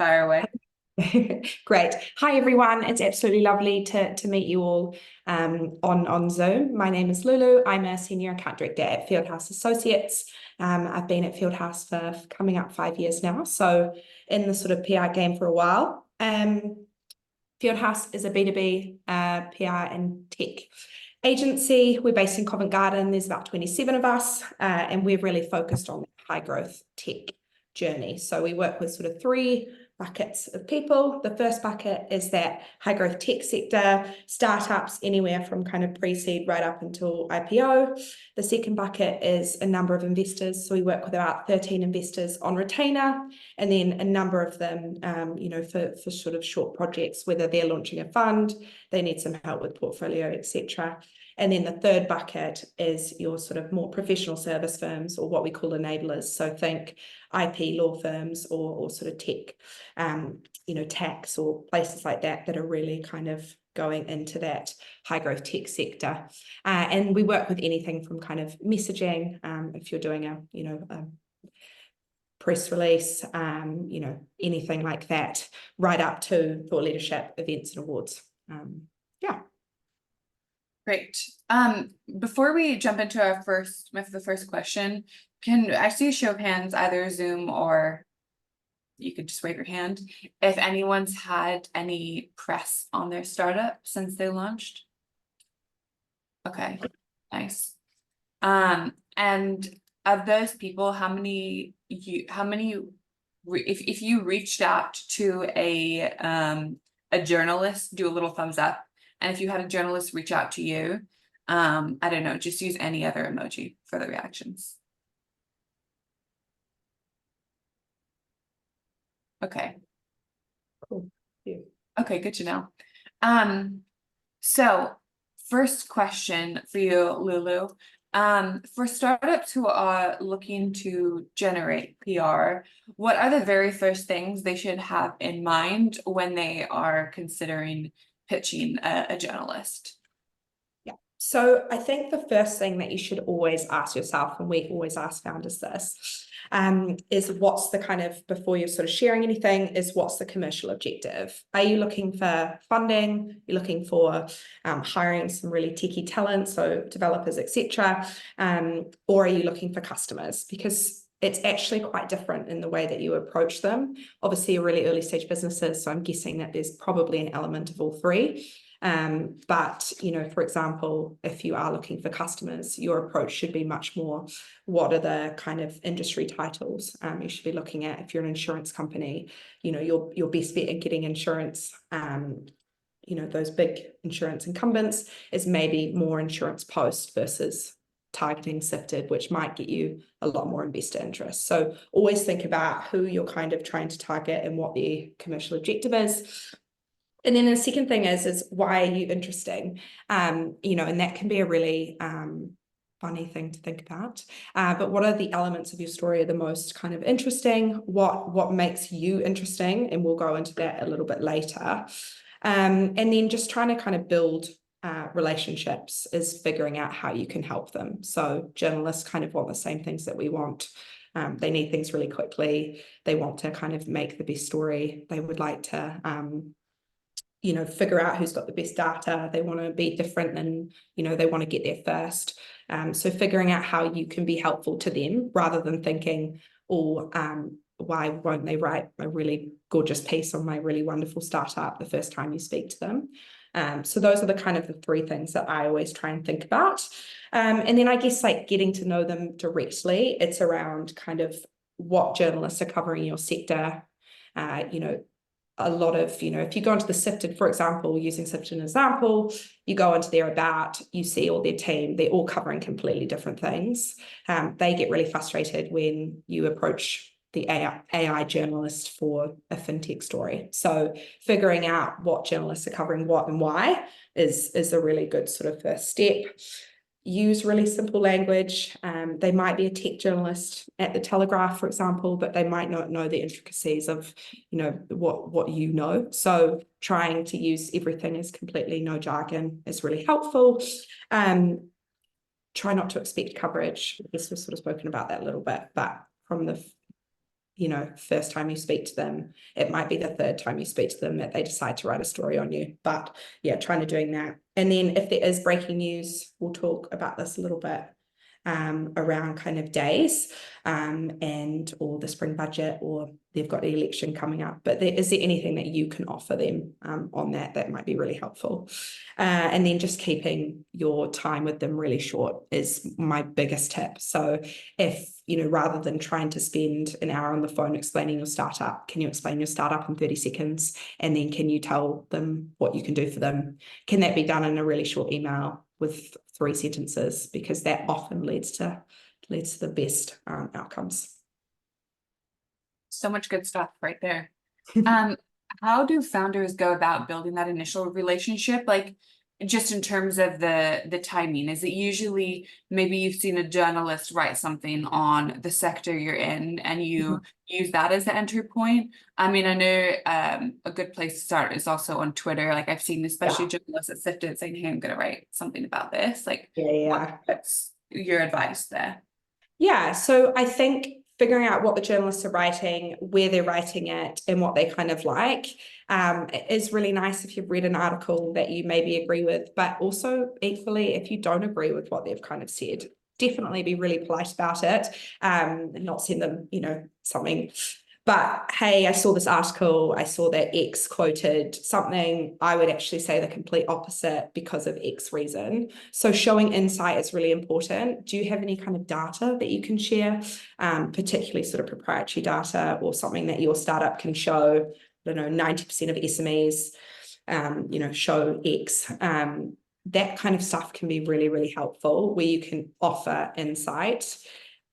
Fire away. Great. Hi, everyone. It's absolutely lovely to meet you all on Zoom. My name is Lulu. I'm a Senior Account Director at FieldHouse Associates. I've been at FieldHouse for coming up 5 years now, so in the sort of PR game for a while. FieldHouse is a B2B PR and tech agency. We're based in Covent Garden. There's about 27 of us, and we're really focused on high growth tech journey. So we work with sort of three buckets of people. The first bucket is that high growth tech sector, startups anywhere from kind of pre-seed right up until IPO. The second bucket is a number of investors. So we work with about 13 investors on retainer, and then a number of them, for sort of short projects, whether they're launching a fund, they need some help with portfolio, etc. And then the third bucket is your sort of more professional service firms, or what we call enablers. So think IP law firms or sort of tech, tax or places like that are really kind of going into that high growth tech sector. And we work with anything from kind of messaging, if you're doing a press release, anything like that, right up to thought leadership events and awards. Great. Before we jump into the first question, can I see a show of hands, either Zoom or you could just wave your hand, if anyone's had any press on their startup since they launched? Okay, nice. And of those people, if you reached out to a journalist, do a little thumbs up. And if you had a journalist reach out to you, I don't know, just use any other emoji for the reactions. Okay. Cool. Yeah. Okay, good to know. So first question for you, Lulu. For startups who are looking to generate PR, what are the very first things they should have in mind when they are considering pitching a journalist? Yeah. So I think the first thing that you should always ask yourself, and we always ask founders this, is what's the kind of, before you're sort of sharing anything, is what's the commercial objective? Are you looking for funding? You're looking for hiring some really techie talent, so developers, etc. Or are you looking for customers? Because it's actually quite different in the way that you approach them. Obviously, you're really early stage businesses, so I'm guessing that there's probably an element of all three. But, for example, if you are looking for customers, your approach should be much more, what are the kind of industry titles you should be looking at? If you're an insurance company, your best bet in getting insurance, those big insurance incumbents, is maybe more insurance post versus targeting sifted, which might get you a lot more investor interest. So always think about who you're kind of trying to target and what the commercial objective is. And then the second thing is why are you interesting? And that can be a really funny thing to think about. But what are the elements of your story the most kind of interesting? What makes you interesting? And we'll go into that a little bit later. And then just trying to kind of build relationships is figuring out how you can help them. So journalists kind of want the same things that we want. They need things really quickly. They want to kind of make the best story. They would like to figure out who's got the best data. They want to be different and, they want to get there first. So figuring out how you can be helpful to them rather than thinking, why won't they write a really gorgeous piece on my really wonderful startup the first time you speak to them? So those are the kind of the three things that I always try and think about. And then I guess like getting to know them directly, it's around kind of what journalists are covering your sector, a lot of, if you go into the Sifted, for example, using Sifted as an example, you go into their about, you see all their team, they're all covering completely different things. They get really frustrated when you approach the AI journalist for a fintech story. So figuring out what journalists are covering what and why is a really good sort of first step. Use really simple language. They might be a tech journalist at the Telegraph, for example, but they might not know the intricacies of, what you know. So trying to use everything as completely no jargon is really helpful. Try not to expect coverage. I guess we've sort of spoken about that a little bit, but from the first time you speak to them. It might be the third time you speak to them that they decide to write a story on you. But yeah, trying to doing that. And then if there is breaking news, we'll talk about this a little bit around kind of days and or the spring budget, or they've got the election coming up. But is there anything that you can offer them on that might be really helpful? And then just keeping your time with them really short is my biggest tip. So if, rather than trying to spend an hour on the phone explaining your startup, can you explain your startup in 30 seconds? And then can you tell them what you can do for them? Can that be done in a really short email with 3 sentences? Because that often leads to the best outcomes. So much good stuff right there. How do founders go about building that initial relationship? Like, just in terms of the timing, is it usually maybe you've seen a journalist write something on the sector you're in and you use that as the entry point? I mean, I know a good place to start is also on Twitter. Like I've seen especially journalists at Sifted saying, hey, I'm gonna write something about this. Like, what's your advice there? Yeah, so I think figuring out what the journalists are writing, where they're writing it, and what they kind of like is really nice if you've read an article that you maybe agree with, but also equally if you don't agree with what they've kind of said, definitely be really polite about it and not send them, something. But hey, I saw this article, I saw that X quoted something. I would actually say the complete opposite because of X reason. So showing insight is really important. Do you have any kind of data that you can share, particularly sort of proprietary data or something that your startup can show? I don't know, 90% of SMEs, show X. That kind of stuff can be really, really helpful where you can offer insight.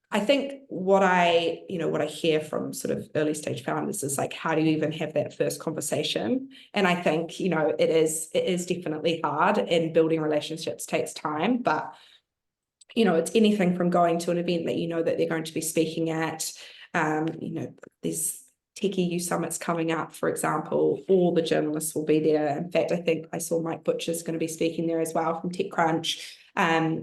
I think what I hear from sort of early stage founders is like, how do you even have that first conversation? And I think, it is definitely hard, and building relationships takes time, but it's anything from going to an event that that they're going to be speaking at. There's Techie U Summits coming up, for example. All the journalists will be there. In fact, I think I saw Mike Butcher's going to be speaking there as well from TechCrunch.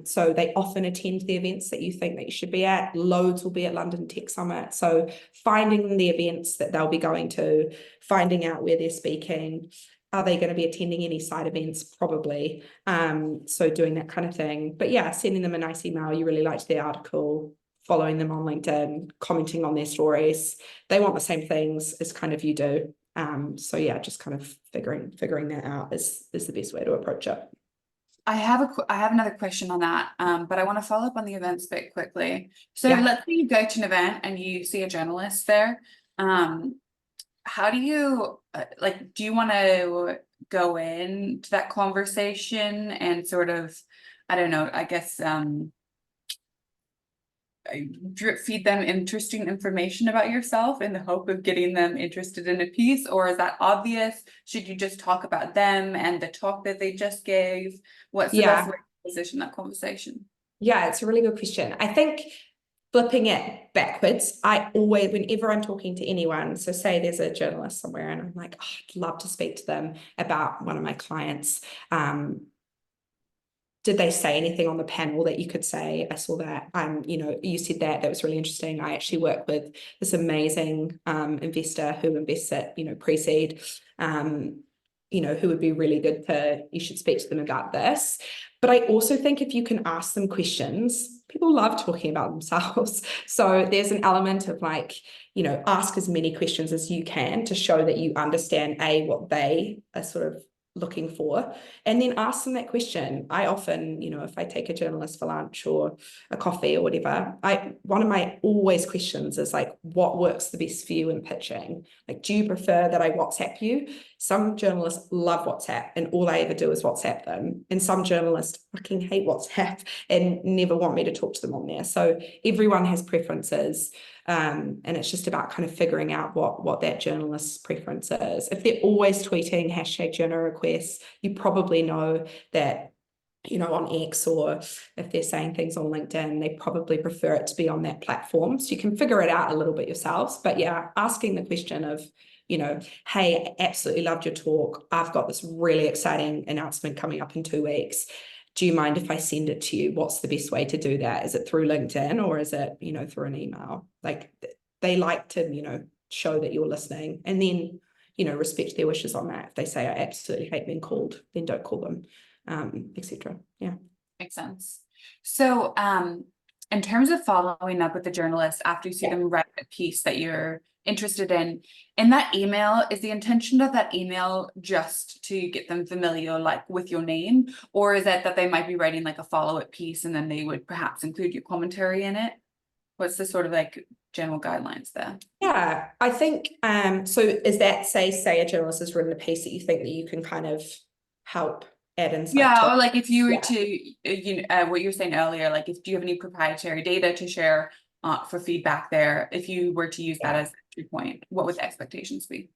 So they often attend the events that you think that you should be at. Loads will be at London Tech Summit. So finding the events that they'll be going to, finding out where they're speaking. Are they going to be attending any side events? Probably. So doing that kind of thing. But yeah, sending them a nice email. You really liked their article, following them on LinkedIn, commenting on their stories. They want the same things as kind of you do. So yeah, just kind of figuring that out is the best way to approach it. I have another question on that, but I want to follow up on the events bit quickly. So let's say you go to an event and you see a journalist there. How do you do you want to go into that conversation and sort of, I don't know, I guess drip feed them interesting information about yourself in the hope of getting them interested in a piece? Or is that obvious? Should you just talk about them and the talk that they just gave? What's the best way to position that conversation? Yeah, it's a really good question. I think flipping it backwards, I always, whenever I'm talking to anyone, so say there's a journalist somewhere and I'm like, oh, I'd love to speak to them about one of my clients. Did they say anything on the panel that you could say, I saw that, you said that was really interesting. I actually work with this amazing investor who invests at, pre-seed, who would be really good you should speak to them about this. But I also think if you can ask them questions, people love talking about themselves. So there's an element of ask as many questions as you can to show that you understand what they are sort of looking for, and then ask them that question. I often, if I take a journalist for lunch or a coffee or whatever, one of my always questions is what works the best for you in pitching? Do you prefer that I WhatsApp you? Some journalists love WhatsApp and all I ever do is WhatsApp them. And some journalists fucking hate WhatsApp and never want me to talk to them on there. So everyone has preferences. And it's just about kind of figuring out what that journalist's preference is. If they're always tweeting #journal requests, you probably know that, on X, or if they're saying things on LinkedIn, they probably prefer it to be on that platform. So you can figure it out a little bit yourselves. But yeah, asking the question of, hey, I absolutely loved your talk. I've got this really exciting announcement coming up in 2 weeks. Do you mind if I send it to you? What's the best way to do that? Is it through LinkedIn or is it, through an email? they like to, you know, show that you're listening, and then, you know, respect their wishes on that. If they say, I absolutely hate being called, then don't call them, etc. Yeah. Makes sense. So, in terms of following up with the journalist after you see them write a piece that you're interested in that email, is the intention of that email just to get them familiar, like with your name, or is it that they might be writing like a follow-up piece and then they would perhaps include your commentary in it? What's the sort of like general guidelines there? Yeah, I think, so is that, say a journalist has written a piece that you think that you can kind of help add insight Yeah, to? or like if you were Yeah. to, what you were saying earlier, like if do you have any proprietary data to share for feedback there, if you were to use that as a entry point, what would the expectations be?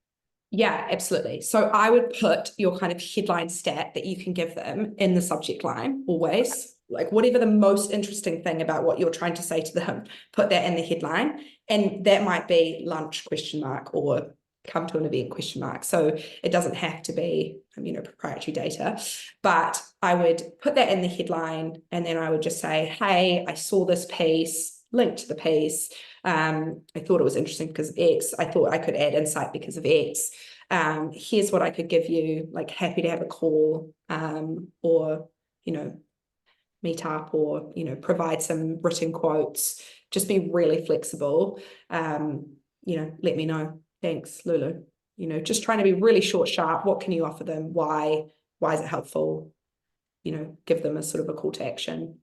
Yeah, absolutely. So I would put your kind of headline stat that you can give them in the subject line always. Like whatever the most interesting thing about what you're trying to say to them, put that in the headline. And that might be lunch ? Or come to an event ? So it doesn't have to be, you know, proprietary data, but I would put that in the headline, and then I would just say, hey, I saw this piece, link to the piece. I thought it was interesting because of X. I thought I could add insight because of X. Here's what I could give you, like happy to have a call, or, you know, meet up, or, you know, provide some written quotes. Just be really flexible. You know, let me know. Thanks, Lulu. You know, just trying to be really short, sharp. What can you offer them? Why is it helpful? You know, give them a sort of a call to action.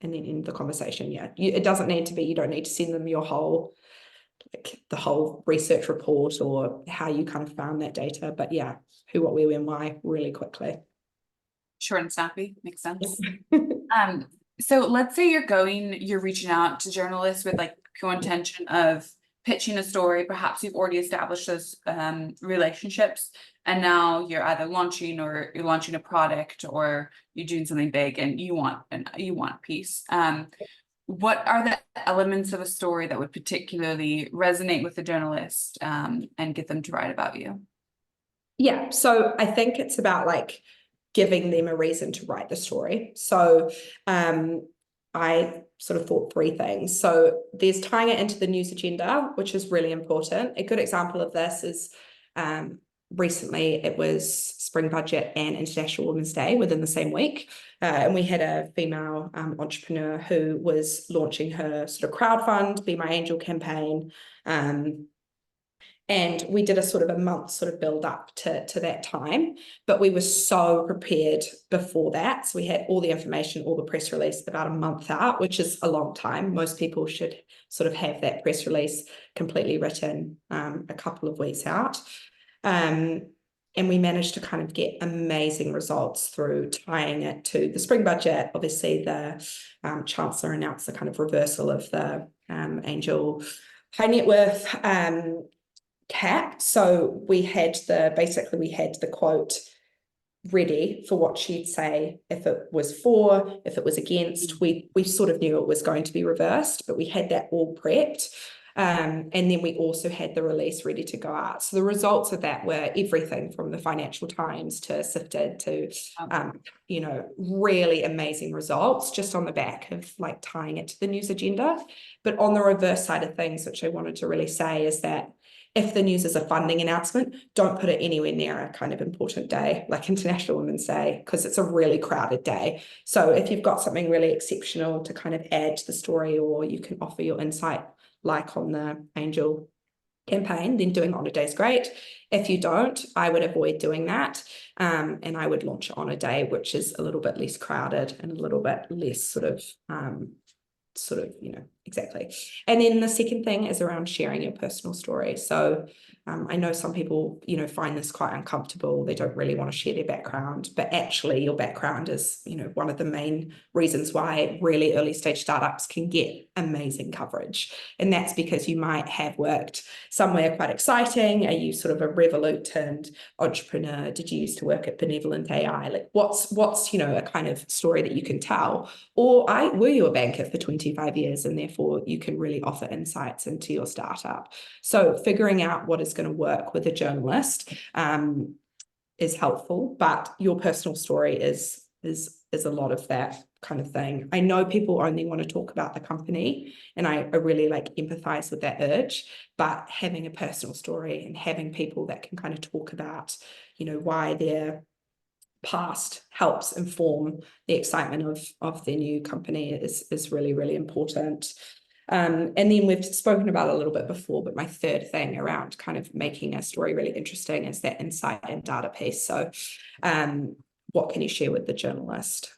And then end the conversation. Yeah, it doesn't need to be, you don't need to send them your whole, like the whole research report or how you kind of found that data. But yeah, who, what, where, when, why, really quickly. Short and snappy, makes sense. So let's say you're reaching out to journalists with like pure intention of pitching a story. Perhaps you've already established those relationships, and now you're either launching or you're launching a product or you're doing something big and you want a piece. What are the elements of a story that would particularly resonate with the journalist and get them to write about you? Yeah, so I think it's about like giving them a reason to write the story. So I sort of thought three things. So there's tying it into the news agenda, which is really important. A good example of this is recently it was Spring Budget and International Women's Day within the same week. And we had a female entrepreneur who was launching her sort of crowdfund, Be My Angel campaign. And we did a sort of a month sort of build up to that time, but we were so prepared before that. So we had all the information, all the press release about a month out, which is a long time. Most people should sort of have that press release completely written a couple of weeks out. And we managed to kind of get amazing results through tying it to the spring budget. Obviously, the Chancellor announced the kind of reversal of the Angel High Net Worth cap. So we had the quote ready for what she'd say if it was for, if it was against. We sort of knew it was going to be reversed, but we had that all prepped. And then we also had the release ready to go out. So the results of that were everything from the Financial Times to Sifted to, you know, really amazing results just on the back of like tying it to the news agenda. But on the reverse side of things, which I wanted to really say is that if the news is a funding announcement, don't put it anywhere near a kind of important day like International Women's Day, because it's a really crowded day. So if you've got something really exceptional to kind of add to the story, or you can offer your insight, like on the Angel campaign, then doing it on a day is great. If you don't, I would avoid doing that. And I would launch it on a day which is a little bit less crowded and a little bit less sort of, you know, exactly. And then the second thing is around sharing your personal story. So I know some people, you know, find this quite uncomfortable. They don't really want to share their background, but actually your background is, you know, one of the main reasons why really early stage startups can get amazing coverage. And that's because you might have worked somewhere quite exciting. Are you sort of a Revolut turned entrepreneur? Did you used to work at Benevolent AI? Like what's, you know, a kind of story that you can tell? Or were you a banker for 25 years and therefore you can really offer insights into your startup? So figuring out what is going to work with a journalist is helpful, but your personal story is a lot of that kind of thing. I know people only want to talk about the company, and I really like empathize with that urge, but having a personal story and having people that can kind of talk about, you know, why their past helps inform the excitement of their new company is really, really important. And then we've spoken about it a little bit before, but my third thing around kind of making a story really interesting is that insight and data piece. So what can you share with the journalist?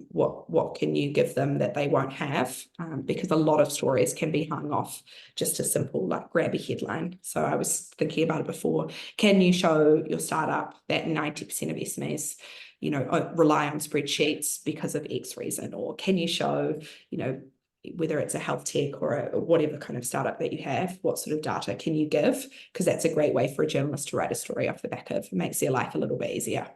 What can you give them that they won't have? Because a lot of stories can be hung off just a simple like grab a headline. So I was thinking about it before. Can you show your startup that 90% of SMEs, you know, rely on spreadsheets because of X reason? Or can you show, you know, whether it's a health tech or whatever kind of startup that you have, what sort of data can you give? Because that's a great way for a journalist to write a story off the back of. It makes their life a little bit easier.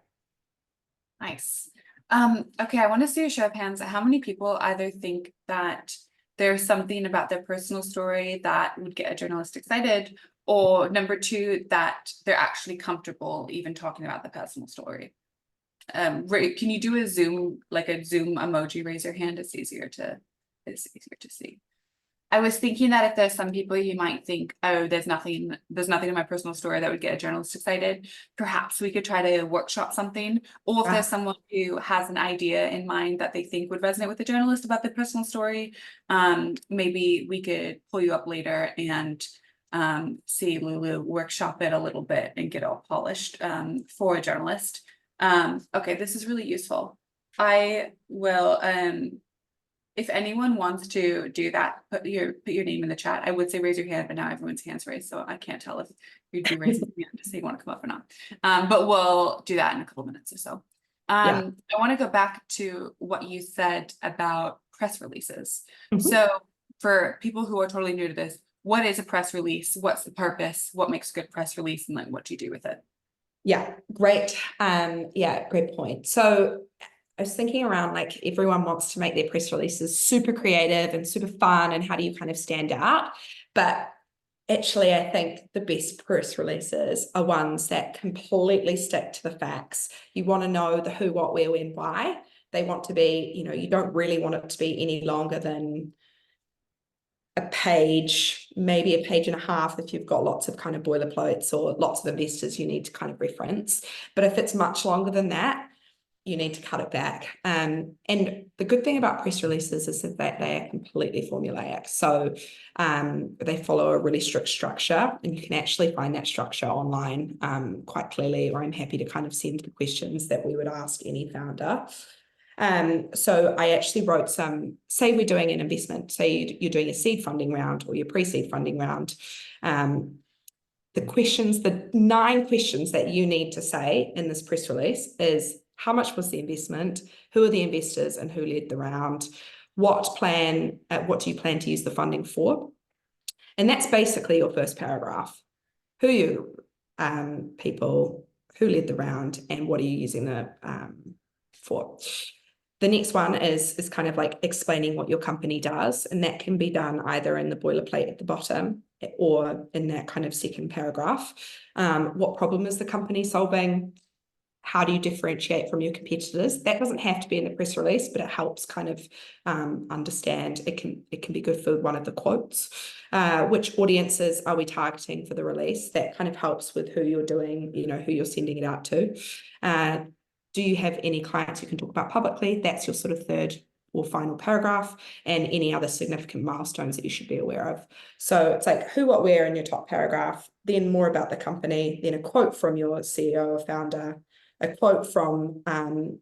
Nice. Okay, I want to see a show of hands. How many people either think that there's something about their personal story that would get a journalist excited, or number two, that they're actually comfortable even talking about the personal story? Can you do a Zoom, like a Zoom emoji, raise your hand? It's easier to see. I was thinking that if there's some people you might think, oh, there's nothing in my personal story that would get a journalist excited, perhaps we could try to workshop something. Or if there's someone who has an idea in mind that they think would resonate with the journalist about their personal story, maybe we could pull you up later and see Lulu workshop it a little bit and get it all polished for a journalist. Okay, this is really useful. I will if anyone wants to do that, put your name in the chat. I would say raise your hand, but now everyone's hands raised, so I can't tell if you do raise your hand to say you want to come up or not. But we'll do that in a couple minutes or so. Yeah. I want to go back to what you said about press releases. Mhm. So for people who are totally new to this, what is a press release? What's the purpose? What makes a good press release? And like, what do you do with it? Yeah, great. Yeah, great point. So I was thinking around like everyone wants to make their press releases super creative and super fun, and how do you kind of stand out? But actually, I think the best press releases are ones that completely stick to the facts. You want to know the who, what, where, when, why. They want to be, you know, you don't really want it to be any longer than a page, maybe a page and a half if you've got lots of kind of boilerplates or lots of investors you need to kind of reference. But if it's much longer than that, you need to cut it back. And the good thing about press releases is that they are completely formulaic. So they follow a really strict structure, and you can actually find that structure online quite clearly, or I'm happy to kind of send the questions that we would ask any founder. So I actually wrote some, say we're doing an investment, say you're doing a seed funding round or your pre-seed funding round. The 9 questions that you need to say in this press release is: how much was the investment? Who are the investors and who led the round? What do you plan to use the funding for? And that's basically your first paragraph. Who are you people, who led the round, and what are you using the for? The next one is kind of like explaining what your company does, and that can be done either in the boilerplate at the bottom or in that kind of second paragraph. What problem is the company solving? How do you differentiate from your competitors? That doesn't have to be in the press release, but it helps kind of understand. It can be good for one of the quotes. Which audiences are we targeting for the release? That kind of helps with who you're doing, you know, who you're sending it out to. Do you have any clients you can talk about publicly? That's your sort of third or final paragraph, and any other significant milestones that you should be aware of. So it's like who, what, where in your top paragraph, then more about the company, then a quote from your CEO or founder, a quote from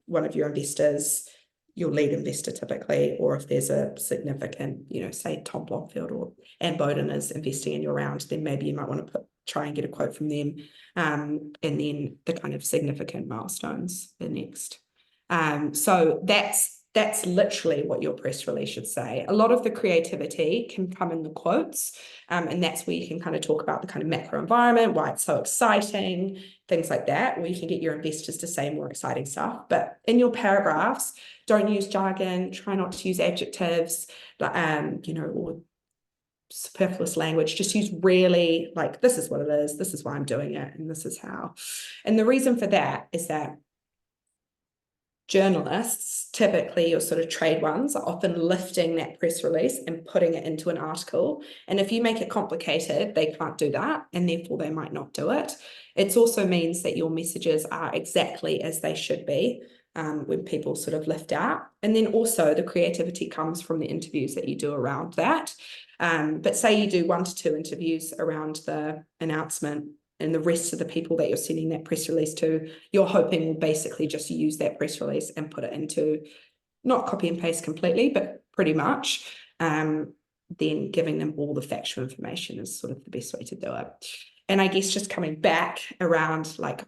one of your investors, your lead investor typically, or if there's a significant, you know, say Tom Blomfield or Anne Bowden is investing in your round, then maybe you might want to try and get a quote from them. And then the kind of significant milestones the next. So that's literally what your press release should say. A lot of the creativity can come in the quotes, and that's where you can kind of talk about the kind of macro environment, why it's so exciting, things like that, where you can get your investors to say more exciting stuff. But in your paragraphs, don't use jargon, try not to use adjectives, you know, or superfluous language. Just use really like, this is what it is, this is why I'm doing it, and this is how. And the reason for that is that journalists, typically your sort of trade ones, are often lifting that press release and putting it into an article. And if you make it complicated, they can't do that, and therefore they might not do it. It also means that your messages are exactly as they should be when people sort of lift out. And then also the creativity comes from the interviews that you do around that. But say you do 1 to 2 interviews around the announcement, and the rest of the people that you're sending that press release to, you're hoping will basically just use that press release and put it into, not copy and paste completely, but pretty much, then giving them all the factual information is sort of the best way to do it. And I guess just coming back around, like,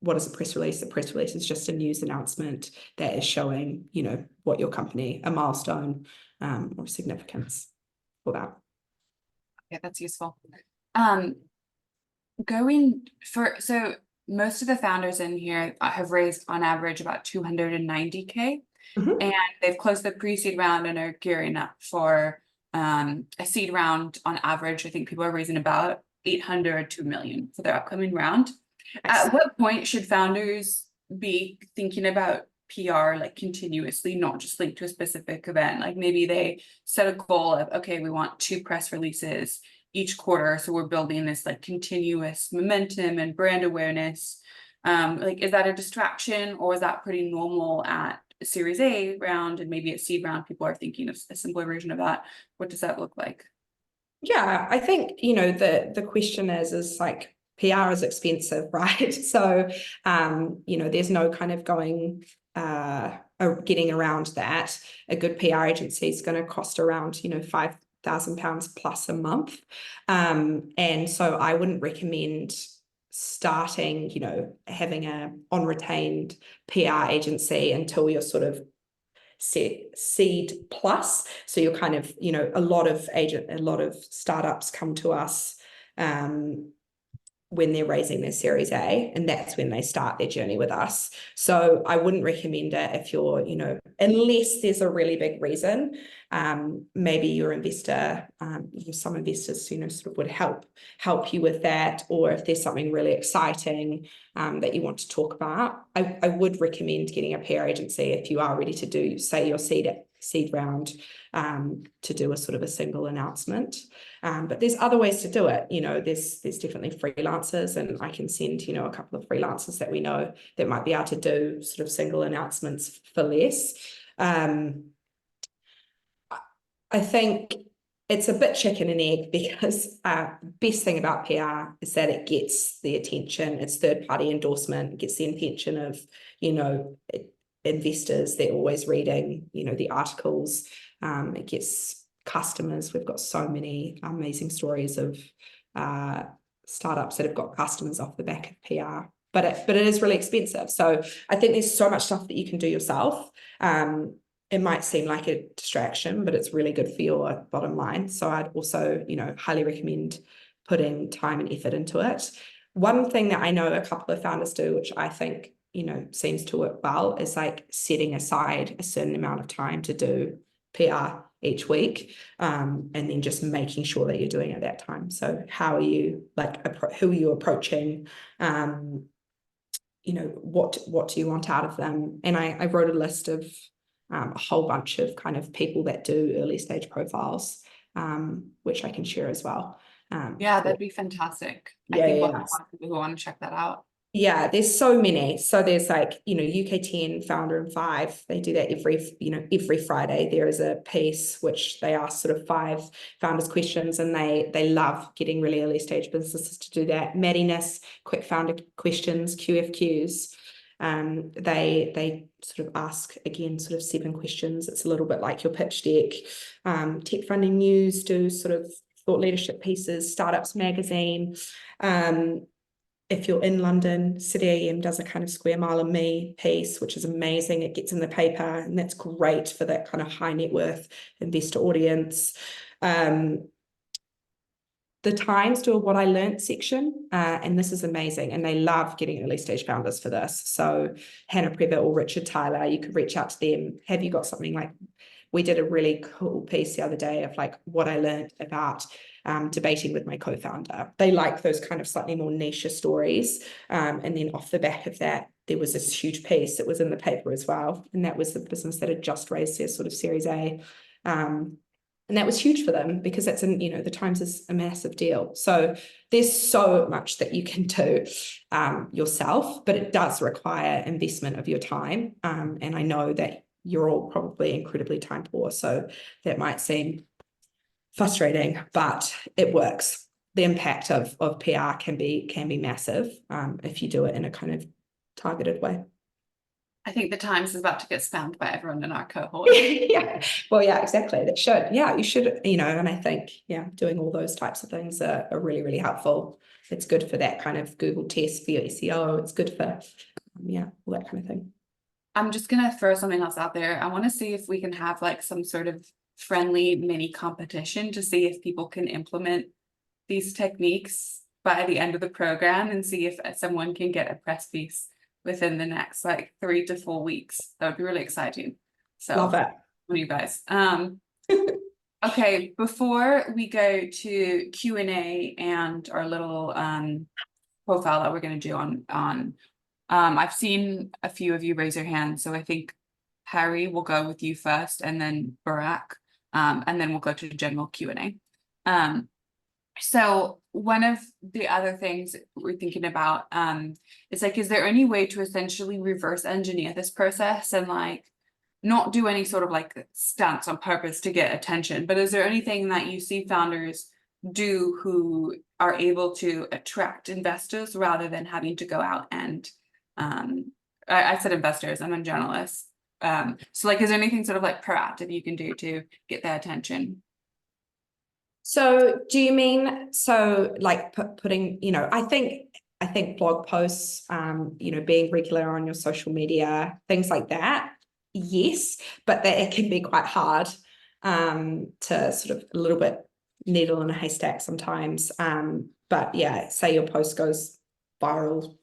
what is a press release? The press release is just a news announcement that is showing, you know, what your company, a milestone or significance for that. Yeah, that's useful. So most of the founders in here have raised on average about 290K, and they've closed the pre-seed round and are gearing up for a seed round. On average, I think people are raising about 800 to $1 million for their upcoming round. At what point should founders be thinking about PR like continuously, not just linked to a specific event? Like maybe they set a goal of, okay, we want 2 press releases each quarter, so we're building this like continuous momentum and brand awareness. Like, is that a distraction, or is that pretty normal at a Series A round, and maybe at seed round people are thinking of a simpler version of that? What does that look like? Yeah, I think, you know, the question is like, PR is expensive, right? So, you know, there's no kind of going, getting around that. A good PR agency is going to cost around, you know, £5,000 plus a month. And so I wouldn't recommend starting, you know, having a on retained PR agency until you're sort of seed plus. So you're kind of, you know, a lot of startups come to us when they're raising their Series A, and that's when they start their journey with us. So I wouldn't recommend it if you're, you know, unless there's a really big reason. Maybe your investor, some investors, you know, sort of would help you with that, or if there's something really exciting that you want to talk about. I would recommend getting a PR agency if you are ready to do, say, your seed round, to do a sort of a single announcement. But there's other ways to do it. You know, there's definitely freelancers, and I can send, you know, a couple of freelancers that we know that might be able to do sort of single announcements for less. I think it's a bit chicken and egg, because best thing about PR is that it gets the attention. It's third-party endorsement, gets the attention of, you know, investors. They're always reading, you know, the articles. It gets customers. We've got so many amazing stories of startups that have got customers off the back of PR. But it is really expensive. So I think there's so much stuff that you can do yourself. It might seem like a distraction, but it's really good for your bottom line. So I'd also, you know, highly recommend putting time and effort into it. One thing that I know a couple of founders do, which I think, you know, seems to work well, is like setting aside a certain amount of time to do PR each week, and then just making sure that you're doing it at that time. So how are you, like, who are you approaching? You know, what do you want out of them? And I wrote a list of a whole bunch of kind of people that do early stage profiles, which I can share as well. Yeah, that'd be fantastic. I Yeah, think we'll yeah. have a lot of people who want to check that out. Yeah, there's so many. So there's like, you know, UK 10, Founder and 5. They do that every Friday. There is a piece which they ask sort of 5 founders questions, and they love getting really early stage businesses to do that. Maddiness, quick founder questions, QFQs. They sort of ask, again, sort of 7 questions. It's a little bit like your pitch deck. Tech Funding News do sort of thought leadership pieces. Startups Magazine. If you're in London, City AM does a kind of Square Mile and Me piece, which is amazing. It gets in the paper, and that's great for that kind of high net worth investor audience. The Times do a What I Learned section, and this is amazing, and they love getting early stage founders for this. So Hannah Previtt or Richard Tyler, you could reach out to them. Have you got something like, we did a really cool piece the other day of like what I learned about debating with my co-founder. They like those kind of slightly more niche stories. And then off the back of that, there was this huge piece that was in the paper as well. And that was the business that had just raised their sort of Series A. And that was huge for them because that's the Times is a massive deal. So there's so much that you can do yourself, but it does require investment of your time. And I know that you're all probably incredibly time poor, so that might seem frustrating, but it works. The impact of PR can be massive if you do it in a kind of targeted way. I think the Times is about to get spammed by everyone in our cohort. Yeah, well, yeah, exactly. That should, yeah, you should, and I think, yeah, doing all those types of things are really, really helpful. It's good for that kind of Google test for your SEO. It's good for, yeah, all that kind of thing. I'm just gonna throw something else out there. I want to see if we can have like some sort of friendly mini competition to see if people can implement these techniques by the end of the program and see if someone can get a press piece within the next like 3 to 4 weeks. That would be really exciting. So Love it. You guys. Okay, before we go to Q&A and our little profile that we're going to do on I've seen a few of you raise your hands, so I think Harry will go with you first, and then Barack, and then we'll go to general Q&A. So one of the other things we're thinking about is like, is there any way to essentially reverse engineer this process and like not do any sort of like stunts on purpose to get attention, but is there anything that you see founders do who are able to attract investors rather than having to go out and I said investors, I'm a journalist. So like, is there anything sort of like proactive you can do to get their attention? So do you mean, like putting, I think blog posts, being regular on your social media, things like that, yes, but that it can be quite hard to sort of a little bit needle in a haystack sometimes. But yeah, say your post goes viral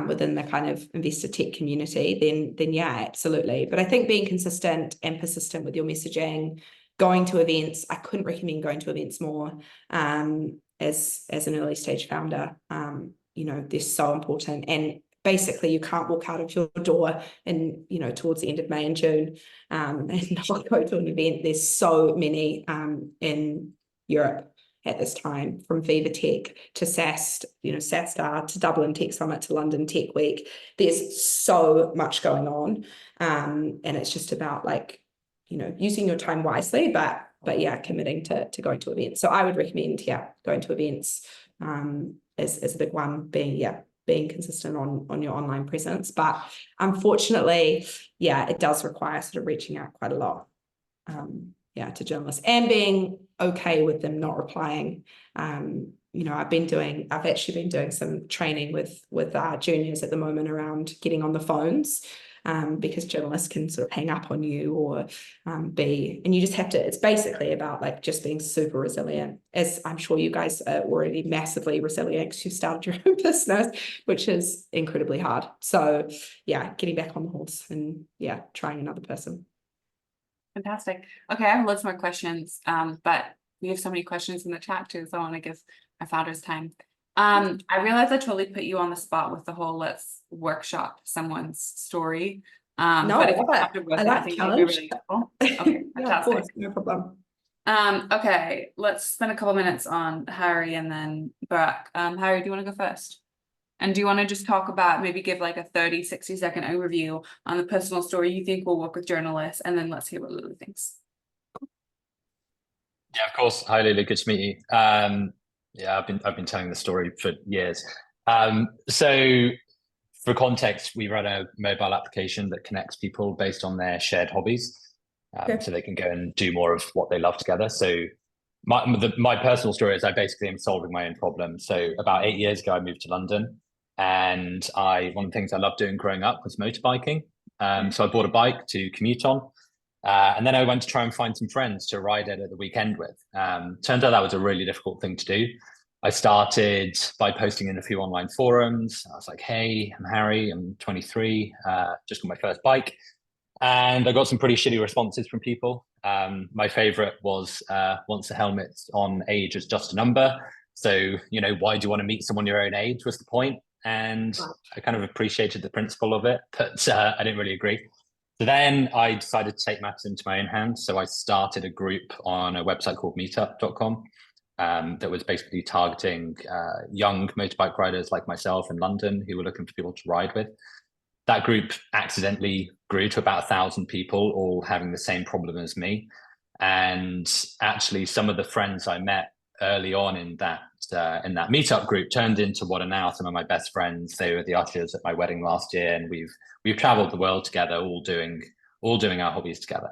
within the kind of investor tech community, then yeah, absolutely. But I think being consistent and persistent with your messaging, going to events, I couldn't recommend going to events more as an early stage founder. They're so important. And basically you can't walk out of your door and, towards the end of May and June and not go to an event. There's so many in Europe at this time, from Viva Tech to SaaS, SaaStar to Dublin Tech Summit to London Tech Week. There's so much going on. And it's just about like, using your time wisely, but yeah, committing to going to events. So I would recommend, going to events as a big one, being consistent on your online presence. But unfortunately, it does require sort of reaching out quite a lot. To journalists and being okay with them not replying. I've actually been doing some training with juniors at the moment around getting on the phones, because journalists can sort of hang up on you or and you just have to, it's basically about like just being super resilient, as I'm sure you guys are already massively resilient because you started your own business, which is incredibly hard. So getting back on the horse and trying another person. Fantastic. Okay, I have loads more questions, but we have so many questions in the chat too, so I want to give our founders time. I realize I totally put you on the spot with the whole let's workshop someone's story. No, but I if you have to work, I think it'd be really helpful. Okay, fantastic. Of course, no problem. Okay, let's spend a couple minutes on Harry and then Barack. Harry, do you want to go first? And do you want to just talk about, maybe give like a 30-60 second overview on the personal story you think will work with journalists, and then let's hear what Lulu thinks. Yeah, of course. Hi, Lulu. Good to meet you. I've been telling the story for years. So for context, we run a mobile application that connects people based on their shared hobbies, so they can go and do more of what they love together. So my personal story is I basically am solving my own problem. So about 8 years ago, I moved to London, and one of the things I loved doing growing up was motorbiking. So I bought a bike to commute on. And then I went to try and find some friends to ride it at the weekend with. Turns out that was a really difficult thing to do. I started by posting in a few online forums. I was like, hey, I'm Harry, I'm 23, just got my first bike. And I got some pretty shitty responses from people. My favorite was once a helmet's on, age is just a number. So, why do you want to meet someone your own age was the point. And I kind of appreciated the principle of it, but I didn't really agree. So then I decided to take matters into my own hands. So I started a group on a website called meetup.com that was basically targeting young motorbike riders like myself in London who were looking for people to ride with. That group accidentally grew to about 1,000 people, all having the same problem as me. And actually, some of the friends I met early on in that meetup group turned into what are now some of my best friends. They were the ushers at my wedding last year, and we've traveled the world together, all doing our hobbies together.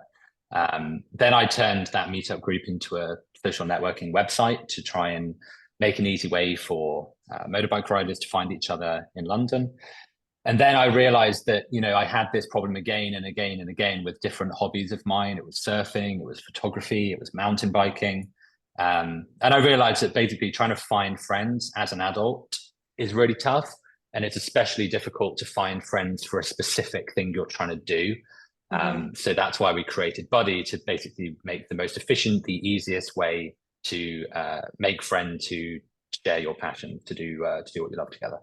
Then I turned that meetup group into a social networking website to try and make an easy way for motorbike riders to find each other in London. And then I realized that, I had this problem again and again and again with different hobbies of mine. It was surfing, it was photography, it was mountain biking. And I realized that basically trying to find friends as an adult is really tough. And it's especially difficult to find friends for a specific thing you're trying to do. So that's why we created Buddy, to basically make the most efficient, the easiest way to make friends who share your passion to do what you love together.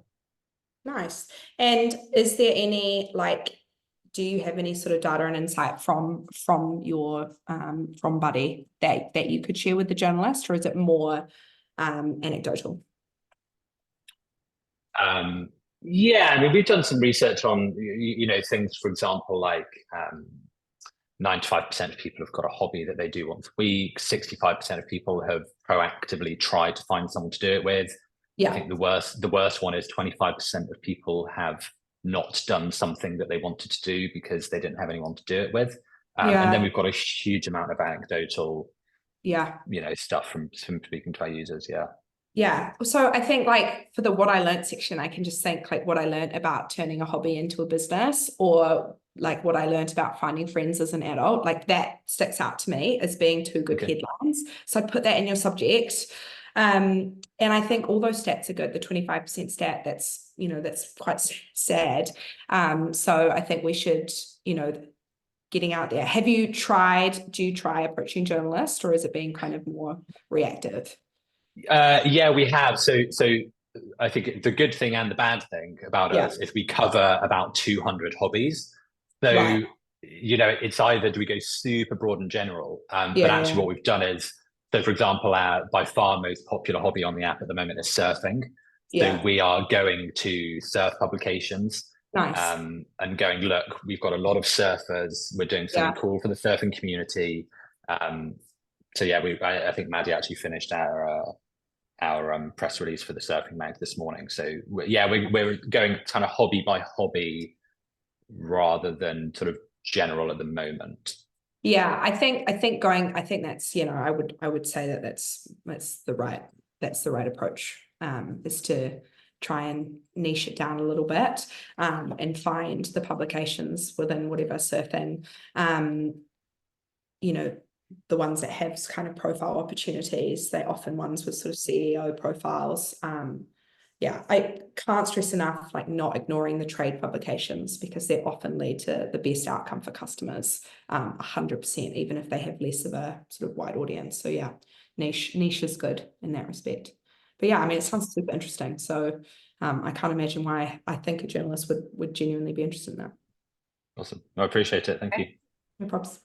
Nice. And is there any, do you have any sort of data and insight from your from Buddy that you could share with the journalist, or is it more anecdotal? Yeah, I mean, we've done some research on things, for example, like 95% of people have got a hobby that they do once a week. 65% of people have proactively tried to find someone to do it with. Yeah. I think the worst one is 25% of people have not done something that they wanted to do because they didn't have anyone to do it with. And then we've got a huge amount of anecdotal, stuff from speaking to our users. Yeah. So I think for the what I learned section, I can just think what I learned about turning a hobby into a business, or what I learned about finding friends as an adult, that sticks out to me as being two good headlines. So I'd put that in your subject. And I think all those stats are good. The 25% stat, that's quite sad. So I think we should, getting out there. Do you try approaching journalists, or is it being kind of more reactive? Yeah, we have. So I think the good thing and the bad thing about us is we cover about 200 hobbies. So, it's either do we go super broad and general, but actually what we've done is, so for example, our by far most popular hobby on the app at the moment is surfing. So we are going to surf publications. Nice. And going, look, we've got a lot of surfers. We're doing something cool for the surfing community. So yeah, I think Maddie actually finished our press release for the surfing mag this morning. So we're going kind of hobby by hobby rather than sort of general at the moment. Yeah, I think that's, I would say that that's the right approach, is to try and niche it down a little bit, and find the publications within whatever surfing, the ones that have kind of profile opportunities. They're often ones with sort of CEO profiles. I can't stress enough, not ignoring the trade publications, because they often lead to the best outcome for customers, 100%, even if they have less of a sort of wide audience. So yeah, niche is good in that respect. But yeah, I mean, it sounds super interesting. So I can't imagine why I think a journalist would genuinely be interested in that. Awesome. I appreciate it. Thank you. No problems.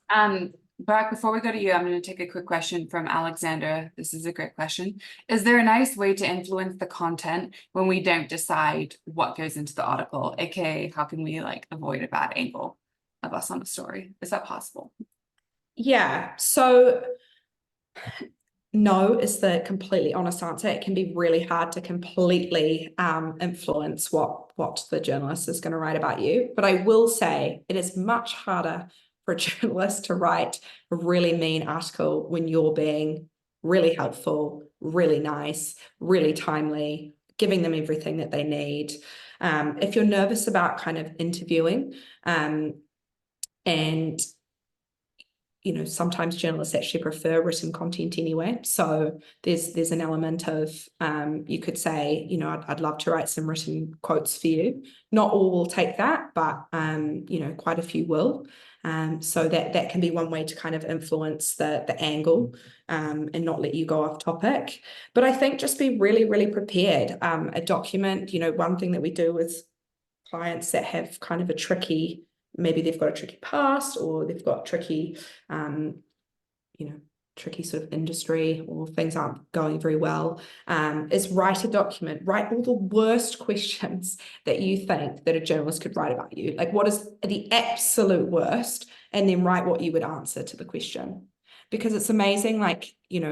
Barack, before we go to you, I'm going to take a quick question from Alexandra. This is a great question. Is there a nice way to influence the content when we don't decide what goes into the article? AKA, how can we avoid a bad angle of us on the story? Is that possible? Yeah. So no is the completely honest answer. It can be really hard to completely influence what the journalist is going to write about you. But I will say it is much harder for a journalist to write a really mean article when you're being really helpful, really nice, really timely, giving them everything that they need. If you're nervous about kind of interviewing, and sometimes journalists actually prefer written content anyway. So there's an element of, you could say, I'd love to write some written quotes for you. Not all will take that, but quite a few will. So that can be one way to kind of influence the angle and not let you go off topic. But I think just be really, really prepared. A document, one thing that we do with clients that have kind of maybe they've got a tricky past, or they've got tricky sort of industry, or things aren't going very well, is write a document, write all the worst questions that you think that a journalist could write about you. Like, what is the absolute worst? And then write what you would answer to the question. Because it's amazing,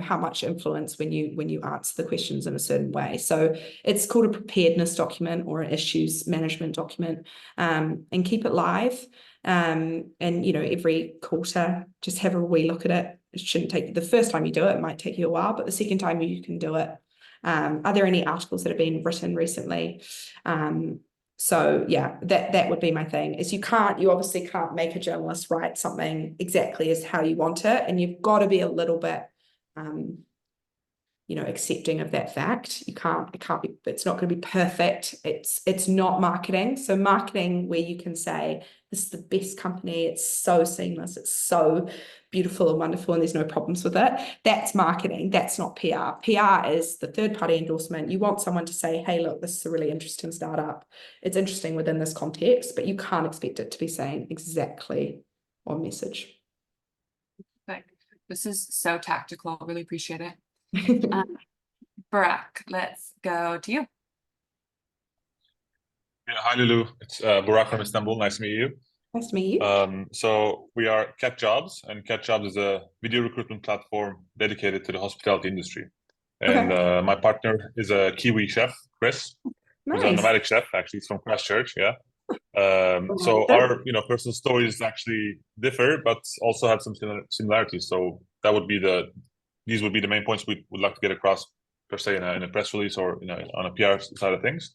how much influence when you answer the questions in a certain way. So it's called a preparedness document or an issues management document, and keep it live. And every quarter, just have a wee look at it. It shouldn't take you, the first time you do it might take you a while, but the second time you can do it. Are there any articles that have been written recently? So yeah, that would be my thing, is you obviously can't make a journalist write something exactly as how you want it, and you've got to be a little bit accepting of that fact. It can't be, it's not going to be perfect. It's not marketing. So marketing, where you can say, this is the best company, it's so seamless, it's so beautiful and wonderful, and there's no problems with it. That's marketing. That's not PR. PR is the third-party endorsement. You want someone to say, hey, look, this is a really interesting startup. It's interesting within this context, but you can't expect it to be saying exactly on message. This is so tactical. Really appreciate it. Burak, let's go to you. Yeah, hi Lulu. It's Burak from Istanbul. Nice to meet you. Nice to meet you. So we are Cat Jobs, and Cat Jobs is a video recruitment platform dedicated to the hospitality industry. And my partner is a Kiwi chef, Chris. Nice. Who's a nomadic chef. Actually, he's from Christchurch. Yeah. So our personal stories actually differ, but also have some similarities. So these would be the main points we would like to get across, per se, in a press release, or on a PR side of things.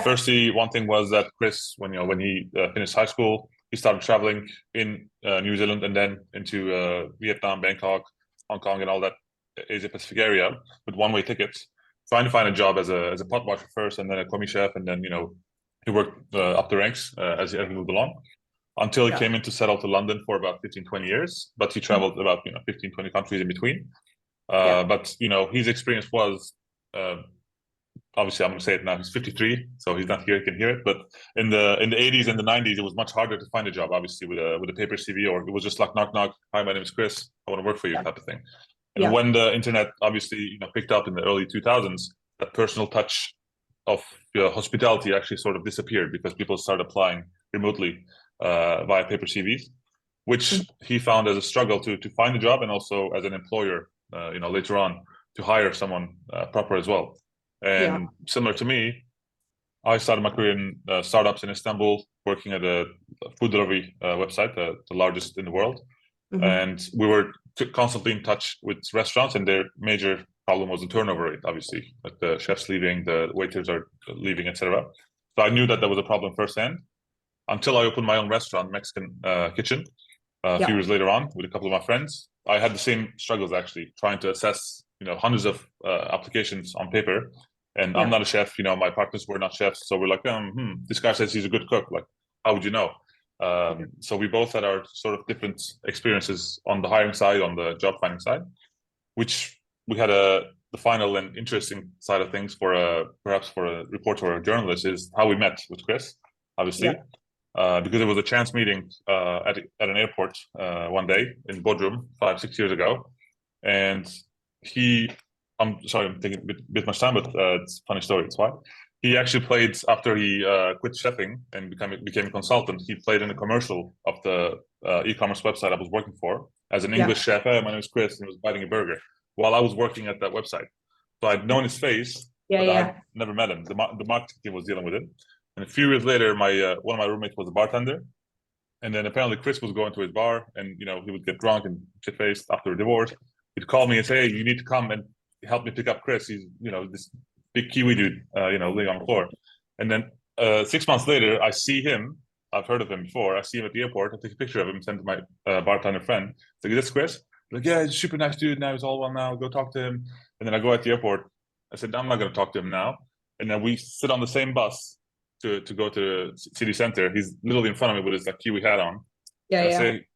Firstly, one thing was that Chris, when he finished high school, he started traveling in New Zealand and then into Vietnam, Bangkok, Hong Kong, and all that Asia Pacific area with one-way tickets, trying to find a job as a pot washer first, and then a commis chef, and then he worked up the ranks as he moved along, until he came in to settle to London for about 15-20 years. But he traveled about 15-20 countries in between. But his experience was obviously, I'm going to say it now, he's 53, so he's not here, he can hear it. But in the 80s and the 90s, it was much harder to find a job, obviously, with a paper CV, or it was just like knock knock, hi, my name is Chris, I want to work for you, type of thing. And when the internet obviously picked up in the early 2000s, that personal touch of hospitality actually sort of disappeared, because people started applying remotely via paper CVs, which he found as a struggle to find a job, and also as an employer later on to hire someone proper as well. And similar to me, I started my career in startups in Istanbul, working at a food delivery website, the largest in the world. And we were constantly in touch with restaurants, and their major problem was the turnover rate, obviously, like the chefs leaving, the waiters are leaving, etc. So I knew that was a problem firsthand, until I opened my own restaurant, Mexican kitchen, a few years later on, with a couple of my friends. I had the same struggles, actually, trying to assess hundreds of applications on paper. And I'm not a chef, my partners were not chefs. So we're like, this guy says he's a good cook. Like, how would you know? So we both had our sort of different experiences on the hiring side, on the job finding side, which we had the final and interesting side of things perhaps for a reporter or a journalist, is how we met with Chris, obviously. Because it was a chance meeting at an airport one day in Bodrum 5-6 years ago. And I'm sorry, I'm taking a bit much time, but it's a funny story. It's why. He actually played, after he quit chefing and became a consultant, he played in a commercial of the e-commerce website I was working for as an English chef. Hey, my name is Chris, and he was biting a burger while I was working at that website. So I'd known his face, but I'd never met him. The marketing team was dealing with it. And a few years later, one of my roommates was a bartender. And then apparently Chris was going to his bar, and he would get drunk and shit-faced after a divorce. He'd call me and say, hey, you need to come and help me pick up Chris. He's, this big Kiwi dude, laying on the floor. And then 6 months later, I see him. I've heard of him before. I see him at the airport. I take a picture of him, send to my bartender friend. Like, is this Chris? Like, yeah, he's a super nice dude. Now he's all well now. Go talk to him. And then I go at the airport. I said, I'm not going to talk to him now. And then we sit on the same bus to go to the city center. He's literally in front of me with his Kiwi hat on. Yeah, And I yeah. say,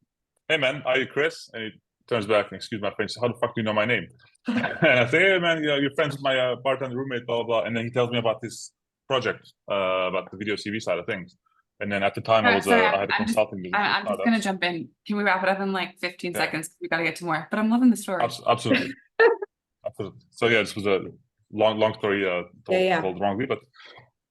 hey man, are you Chris? And he turns back and excuse my French, how the fuck do you know my name? And I say, hey man, you're friends with my part-time roommate, blah, blah, blah. And then he tells me about this project, about the video CV side of things. And then at the time I had a consulting business. I'm just gonna jump in. Can we wrap it up in like 15 seconds? We gotta get to more, but I'm loving the story. Absolutely. Absolutely. So yeah, this was a long story told wrongly, but